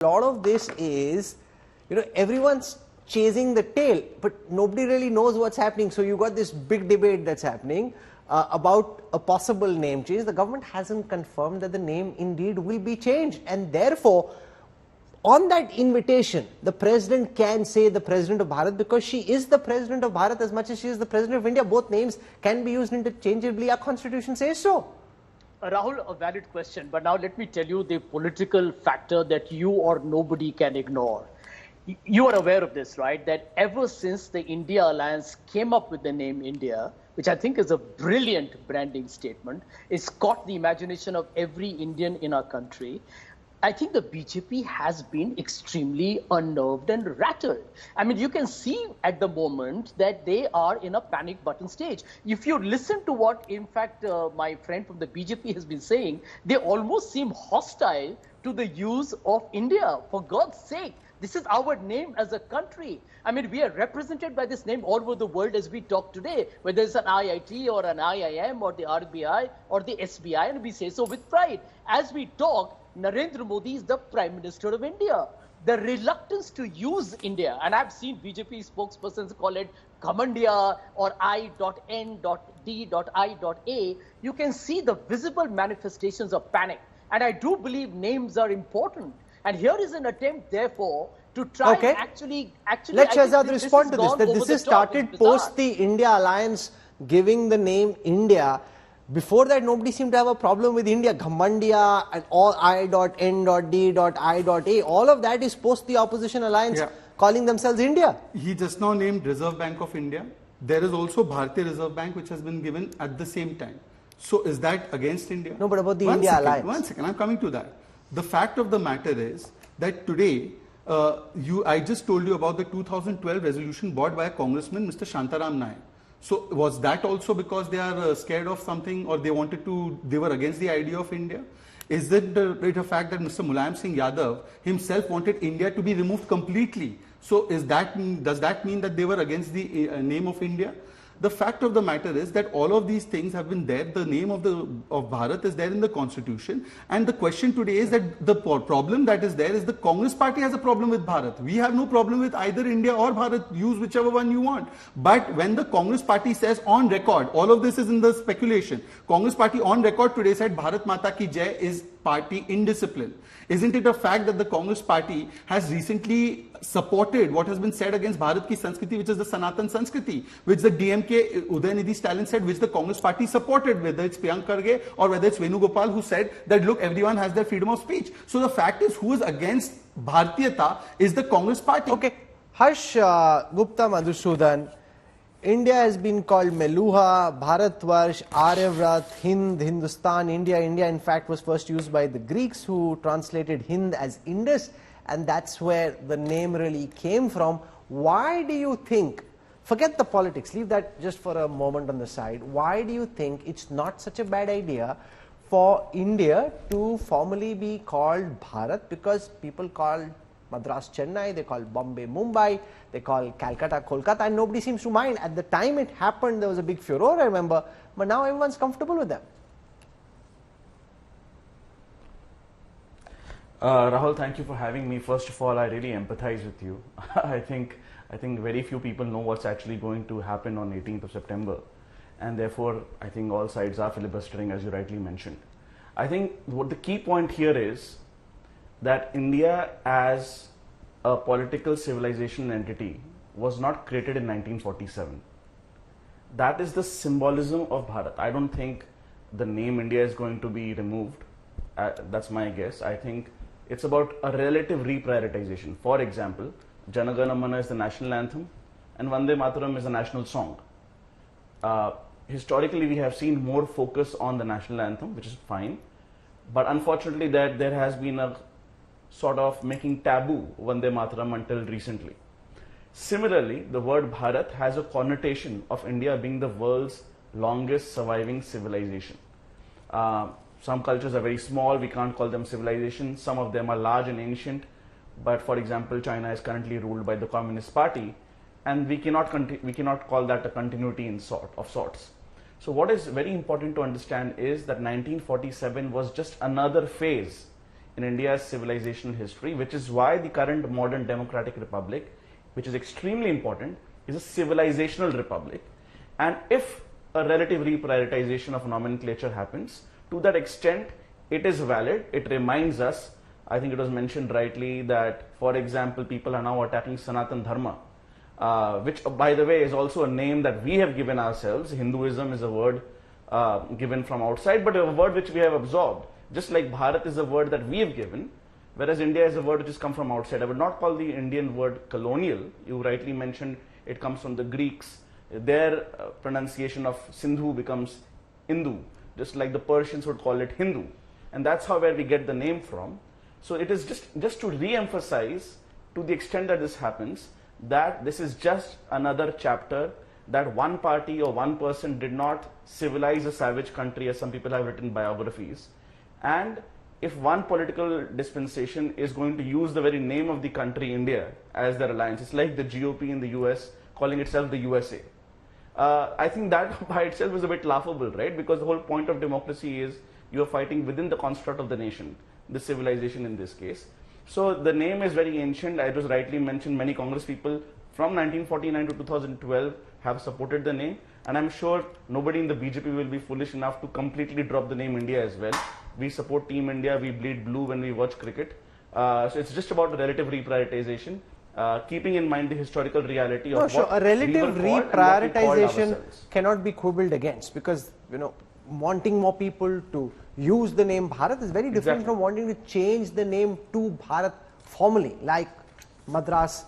lot of this is, everyone's chasing the tail, but nobody really knows what's happening. So you got this big debate that's happening about a possible name change. The government hasn't confirmed that the name indeed will be changed, and therefore, on that invitation, the president can say the president of Bharat, because she is the president of Bharat as much as she is the president of India. Both names can be used interchangeably. Our constitution says so. Rahul, a valid question, but now let me tell you the political factor that you or nobody can ignore. You are aware of this, right? That ever since the India Alliance came up with the name India, which I think is a brilliant branding statement, it's caught the imagination of every Indian in our country. I think the BJP has been extremely unnerved and rattled. I mean, you can see at the moment that they are in a panic button stage. If you listen to what, in fact, my friend from the BJP has been saying, they almost seem hostile to the use of India. For God's sake, this is our name as a country. I mean, we are represented by this name all over the world as we talk today, whether it's an IIT or an IIM or the RBI or the SBI, and we say so with pride. As we talk, Narendra Modi is the Prime Minister of India. The reluctance to use India, and I've seen BJP spokespersons call it Kamandia or I.N.D.I.A, you can see the visible manifestations of panic. And I do believe names are important. And here is an attempt, therefore, to try and actually... Let Shahzad respond to this. That this is started post the India Alliance giving the name India. Before that, nobody seemed to have a problem with India. Ghamandia and all I.N.D.I.A, all of that is post the opposition alliance calling themselves India. He just now named Reserve Bank of India. There is also Bharatiya Reserve Bank, which has been given at the same time. So is that against India? No, but about the India Alliance. One second, I'm coming to that. The fact of the matter is that today, I just told you about the 2012 resolution brought by a congressman, Mr. Shantaram Naik. So was that also because they are scared of something, or they were against the idea of India? Is it a fact that Mr. Mulayam Singh Yadav himself wanted India to be removed completely? So does that mean that they were against the name of India? The fact of the matter is that all of these things have been there. The name of Bharat is there in the constitution. And the question today is that the problem that is there is the Congress party has a problem with Bharat. We have no problem with either India or Bharat. Use whichever one you want. But when the Congress party says on record, all of this is in the speculation. Congress party on record today said Bharat Mata Ki Jai is party indiscipline. Isn't it a fact that the Congress party has recently supported what has been said against Bharat Ki Sanskriti, which is the Sanatan Sanskriti, which the DMK Udayanidhi Stalin said, which the Congress party supported, whether it's Priyank Kharge or whether it's Venugopal, who said that, look, everyone has their freedom of speech. So the fact is, who is against Bharatiyata is the Congress party. Okay. Harsh Gupta Madhusudan, India has been called Meluha, Bharatvarsh, Aryavrat, Hind, Hindustan, India. India, in fact, was first used by the Greeks, who translated Hind as Indus, and that's where the name really came from. Why do you think, forget the politics, leave that just for a moment on the side, why do you think it's not such a bad idea for India to formally be called Bharat? Because people call Madras Chennai, they call Bombay Mumbai, they call Calcutta Kolkata, and nobody seems to mind. At the time it happened, there was a big furore, I remember, but now everyone's comfortable with them. Rahul, thank you for having me. First of all, I really empathize with you. I think very few people know what's actually going to happen on 18th of September, and therefore I think all sides are filibustering, as you rightly mentioned. I think what the key point here is that India as a political civilizational entity was not created in 1947. That is the symbolism of Bharat. I don't think the name India is going to be removed. That's my guess. I think it's about a relative reprioritization. For example, Jana Gana Mana is the national anthem and Vande Mataram is the national song. Historically, we have seen more focus on the national anthem, which is fine. But unfortunately, there has been a sort of making taboo Vande Mataram until recently. Similarly, the word Bharat has a connotation of India being the world's longest surviving civilization. Some cultures are very small, we can't call them civilizations. Some of them are large and ancient, but for example, China is currently ruled by the Communist Party, and we cannot call that a continuity of sorts. So what is very important to understand is that 1947 was just another phase in India's civilizational history, which is why the current modern democratic republic, which is extremely important, is a civilizational republic. And if a relative reprioritization of nomenclature happens, to that extent, it is valid. It reminds us, I think it was mentioned rightly, that, for example, people are now attacking Sanatan Dharma, which, by the way, is also a name that we have given ourselves. Hinduism is a word given from outside, but a word which we have absorbed. Just like Bharat is a word that we have given, whereas India is a word which has come from outside. I would not call the Indian word colonial. You rightly mentioned it comes from the Greeks. Their pronunciation of Sindhu becomes Hindu, just like the Persians would call it Hindu. And that's how where we get the name from. So it is just to re-emphasize, to the extent that this happens, that this is just another chapter, that one party or one person did not civilize a savage country, as some people have written biographies. And if one political dispensation is going to use the very name of the country India as their alliance, it's like the GOP in the US calling itself the USA. I think that by itself is a bit laughable, right? Because the whole point of democracy is you are fighting within the construct of the nation, the civilization in this case. So the name is very ancient. It was rightly mentioned, many Congress people from 1949 to 2012 have supported the name. And I'm sure nobody in the BJP will be foolish enough to completely drop the name India as well. We support Team India, we bleed blue when we watch cricket. So it's just about the relative reprioritization, keeping in mind the historical reality of what a relative we were called and what we called reprioritization ourselves. cannot be quibbled against, because wanting more people to use the name Bharat is very different from wanting to change the name to Bharat formally, like Madras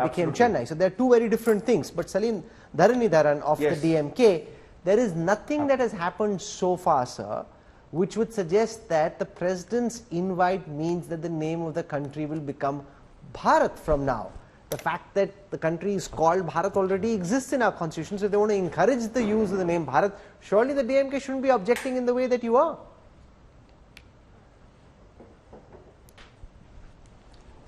became Chennai. So there are two very different things. But Salim Dharanidharan of the DMK, there is nothing that has happened so far, sir, which would suggest that the president's invite means that the name of the country will become Bharat from now. The fact that the country is called Bharat already exists in our constitution, so if they want to encourage the use of the name Bharat, surely the DMK shouldn't be objecting in the way that you are.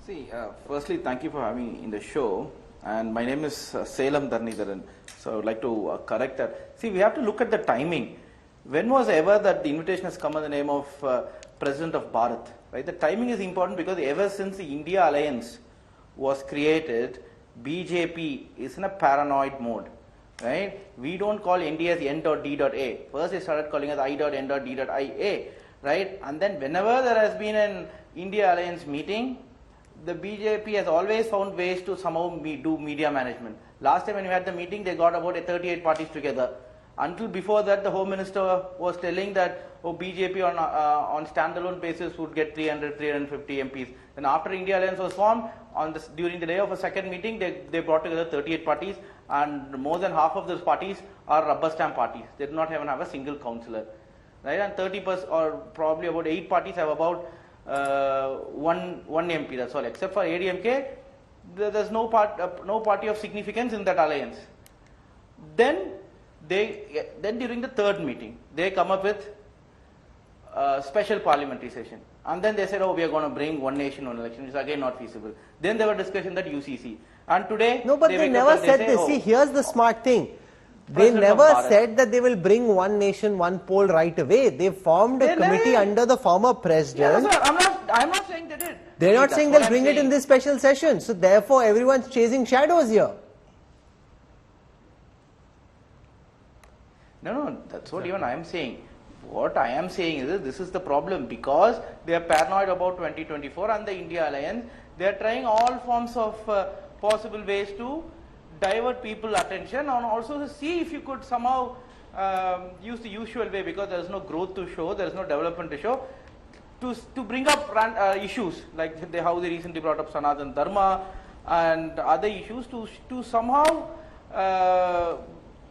See, firstly, thank you for having me in the show. And my name is Salem Dharanidharan. So I would like to correct that. See, we have to look at the timing. When was ever that the invitation has come in the name of President of Bharat? Right? The timing is important because ever since the India Alliance was created, BJP is in a paranoid mode. Right? We don't call India as N.D.A. First they started calling us I.N.D.IA. Right? And then whenever there has been an India Alliance meeting, the BJP has always found ways to somehow do media management. Last time when we had the meeting, they got about 38 parties together. Until before that, the Home Minister was telling that BJP on standalone basis would get 300, 350 MPs. Then after India Alliance was formed, during the day of a second meeting, they brought together 38 parties, and more than half of those parties are rubber stamp parties. They do not even have a single councillor. Right? And 30% or probably about 8 parties have about one MP, that's all. Except for ADMK, there's no party of significance in that alliance. Then during the third meeting, they come up with a special parliamentary session. And then they said, we are going to bring one nation, one election, which is again not feasible. Then there were discussion that UCC. And today, no, but they never said this. See, here's the smart thing. They never said that they will bring one nation, one poll right away. They formed a committee under the former president. Yeah, sir, I'm not saying they did. They're not saying they'll bring it in this special session. So therefore, everyone's chasing shadows here. No, that's what even I am saying. What I am saying is that this is the problem, because they are paranoid about 2024 and the India Alliance. They are trying all forms of possible ways to divert people's attention, and also to see if you could somehow use the usual way, because there is no growth to show, there is no development to show, to bring up issues like how they recently brought up Sanatan Dharma and other issues to somehow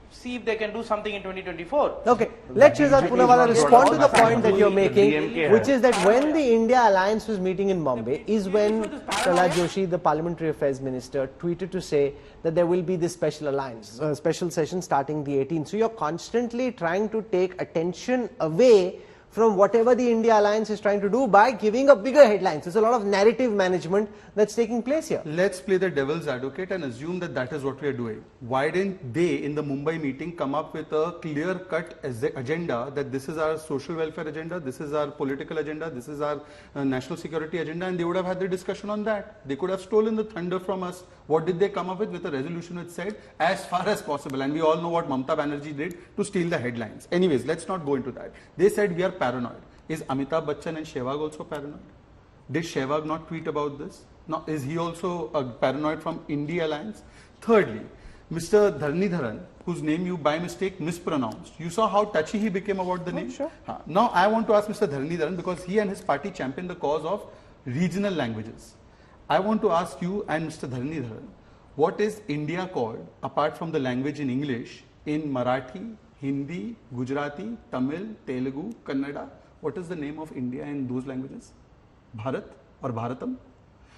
see if they can do something in 2024. Okay, let Shehzad Poonawala respond to the point that you're making, which is that when the India Alliance was meeting in Bombay is when Prahlad Joshi, the Parliamentary Affairs Minister, tweeted to say that there will be this special alliance, special session starting the 18th. So you're constantly trying to take attention away from whatever the India alliance is trying to do by giving a bigger headlines. There's a lot of narrative management that's taking place here. Let's play the devil's advocate and assume that that is what we are doing. Why didn't they in the Mumbai meeting come up with a clear-cut agenda that this is our social welfare agenda, this is our political agenda, this is our national security agenda, and they would have had the discussion on that. They could have stolen the thunder from us. What did they come up with? With a resolution which said as far as possible, and we all know what Mamata Banerjee did to steal the headlines. Anyways, let's not go into that. They said we are paranoid. Is Amitabh Bachchan and Sehwag also paranoid? Did Sehwag not tweet about this? Now, is he also paranoid from India Alliance? Thirdly, Mr. Dharnidharan, whose name you by mistake mispronounced, you saw how touchy he became about the name? Sure. Now, I want to ask Mr. Dharnidharan, because he and his party championed the cause of regional languages. I want to ask you and Mr. Dharnidharan, what is India called apart from the language in English in Marathi, Hindi, Gujarati, Tamil, Telugu, Kannada? What is the name of India in those languages? Bharat or Bharatam?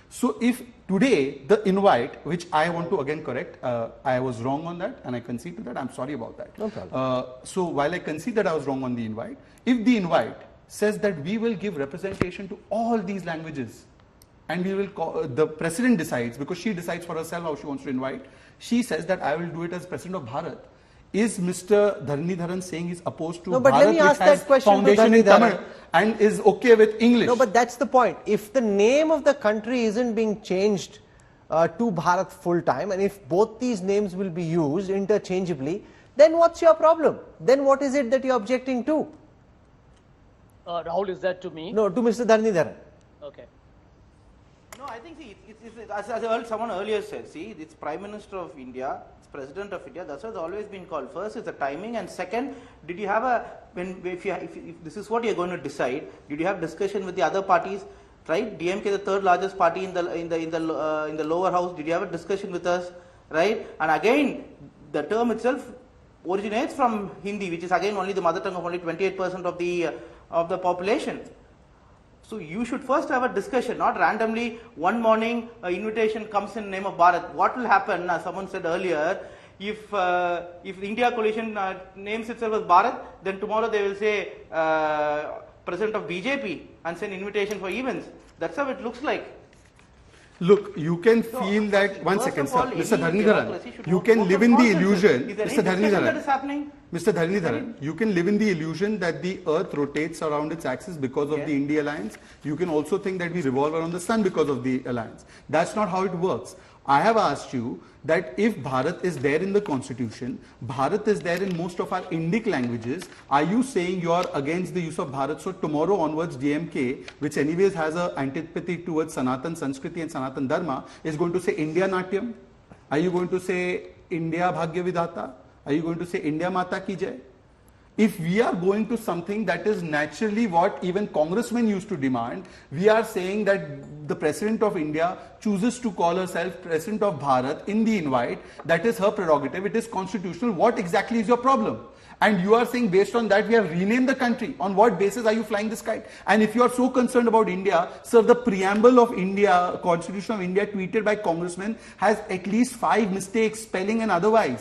So if today the invite, which I want to again correct, I was wrong on that and I concede to that, I'm sorry about that. No problem. So while I concede that I was wrong on the invite, if the invite says that we will give representation to all these languages, and we will call, the president decides, because she decides for herself how she wants to invite, she says that I will do it as president of Bharat. Is Mr. Dharnidharan saying he's opposed to But Bharat, let me which ask has that question to foundation in Dharnidharan. Tamil and is okay with English? No, but that's the point. If the name of the country isn't being changed to Bharat full time, and if both these names will be used interchangeably, then what's your problem? Then what is it that you're objecting to? Rahul, is that to me? No, to Mr. Dharnidharan. Okay. No, I think as someone earlier said, see, it's Prime Minister of India, it's President of India. That's what it's always been called. First is the timing, and second, did you have if this is what you're going to decide, did you have discussion with the other parties? Right, DMK, the third largest party in the lower house. Did you have a discussion with us? Right, and again, the term itself originates from Hindi, which is again only the mother tongue of only 28% of the population. So you should first have a discussion, not randomly one morning an invitation comes in the name of Bharat. What will happen, as someone said earlier, if the India coalition names itself as Bharat, then tomorrow they will say president of BJP and send invitation for events. That's how it looks like. Look, you can feel that, one First second, of all, sir, any Mr. Dharnidharan, democracy should you work can both live on in the consensus. illusion, Is there Mr. any discussion that is Dharnidharan, happening? Mr. Dharnidharan, you can live in the illusion that the earth rotates around its axis because of the India alliance. You can also think that we revolve around the sun because of the alliance. That's not how it works. I have asked you that if Bharat is there in the constitution, Bharat is there in most of our Indic languages, are you saying you are against the use of Bharat? So tomorrow onwards, DMK, which anyways has an antipathy towards Sanatan Sanskriti and Sanatan Dharma, is going to say India Natyam? Are you going to say India Bhagya Vidhata? Are you going to say India Mata Ki Jai? If we are going to something that is naturally what even congressmen used to demand, we are saying that the President of India chooses to call herself President of Bharat in the invite. That is her prerogative. It is constitutional. What exactly is your problem? And you are saying based on that we have renamed the country. On what basis are you flying this kite? And if you are so concerned about India, sir, the preamble of India, Constitution of India tweeted by congressmen has at least 5 mistakes, spelling and otherwise.